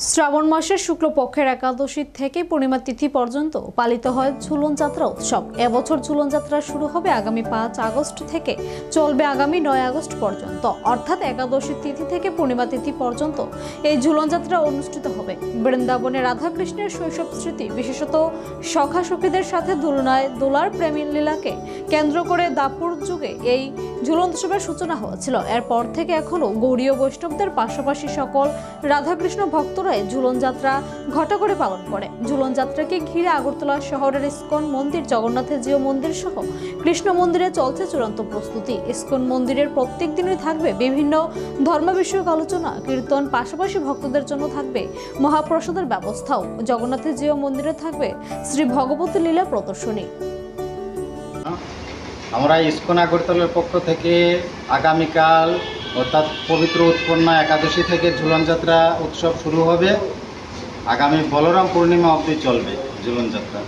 শ্রাবণ মাসের শুক্লপক্ষের একাদশী থেকে পূর্ণিমা তিথি পর্যন্ত পালিত হয় ঝুলন যাত্রা উৎসব। এবছর ঝুলন যাত্রা শুরু হবে আগামী 5 আগস্ট থেকে, চলবে আগামী 9 আগস্ট পর্যন্ত। অর্থাৎ একাদশী তিথি থেকে পূর্ণিমা তিথি পর্যন্ত এই ঝুলন যাত্রা অনুষ্ঠিত হবে। বৃন্দাবনে রাধাকৃষ্ণের শৈশব স্মৃতি, বিশেষত সখা সখীদের সাথে দোলার প্রেমী লীলাকে কেন্দ্র করে দাপুর যুগে এই ঝুলন উৎসবের সূচনা হয়েছিল। এরপর থেকে এখনো গৌড়ীয় বৈষ্ণবদের পাশাপাশি সকল রাধাকৃষ্ণ ভক্তরা ঝুলন যাত্রা ঘটা করে পালন করে। ঝুলন যাত্রাকে ঘিরে আগরতলা শহরের ইস্কন মন্দির, জগন্নাথের জিও মন্দির সহ কৃষ্ণ মন্দিরে চলছে চূড়ান্ত প্রস্তুতি। ইস্কন মন্দিরের প্রত্যেক দিনই থাকবে বিভিন্ন ধর্ম বিষয়ক আলোচনা, কীর্তন, পাশাপাশি ভক্তদের জন্য থাকবে মহাপ্রসাদের ব্যবস্থাও। জগন্নাথের জিও মন্দিরে থাকবে শ্রী ভগবতী লীলা প্রদর্শনী। আমরা ইস্কন আগরতলার পক্ষ থেকে আগামীকাল অর্থাৎ পবিত্র উৎপন্না একাদশী থেকে ঝুলন যাত্রা উৎসব শুরু হবে। আগামী বলরাম পূর্ণিমা অবধি চলবে ঝুলন যাত্রা।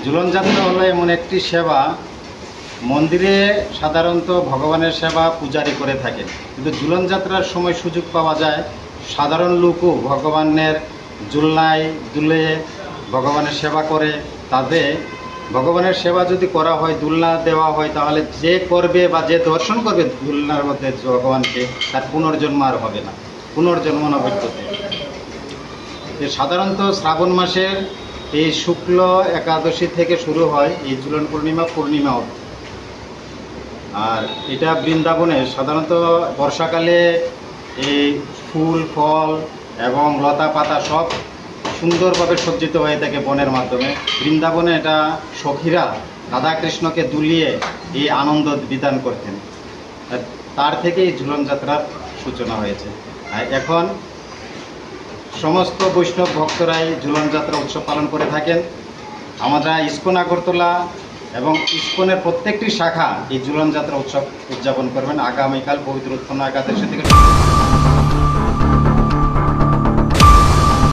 ঝুলন যাত্রা হলো এমন একটি সেবা, মন্দিরে সাধারণত ভগবানের সেবা পূজারি করে থাকেন, কিন্তু ঝুলন যাত্রার সময় সুযোগ পাওয়া যায় সাধারণ লোকও ভগবানের ঝুলনায় দুলে ভগবানের সেবা করে। তাদের ভগবানের সেবা যদি করা হয়, দুলনা দেওয়া হয়, তাহলে যে করবে বা যে দর্শন করবে দুলনার মধ্যে ভগবানকে, তার পুনর্জন্ম আর হবে না, পুনর্জন্ম না হইতে। সাধারণত শ্রাবণ মাসের এই শুক্ল একাদশী থেকে শুরু হয় এই ঝুলন পূর্ণিমা অবধি। আর এটা বৃন্দাবনে সাধারণত বর্ষাকালে এই ফুল ফল এবং লতা পাতা সব সুন্দরভাবে সজ্জিত হয়ে থাকে বনের মাধ্যমে। বৃন্দাবনে এটা সখীরা রাধাকৃষ্ণকে দুলিয়ে এই আনন্দ বিধান করতেন, তার থেকে এই ঝুলন যাত্রার সূচনা হয়েছে। আর এখন সমস্ত বৈষ্ণব ভক্তরাই ঝুলন যাত্রা উৎসব পালন করে থাকেন। আমরা ইস্কন আগরতলা এবং ইস্কনের প্রত্যেকটি শাখা এই ঝুলন যাত্রা উৎসব উদযাপন করবেন আগামীকাল পবিত্র উৎপন্না একাদশী থেকে।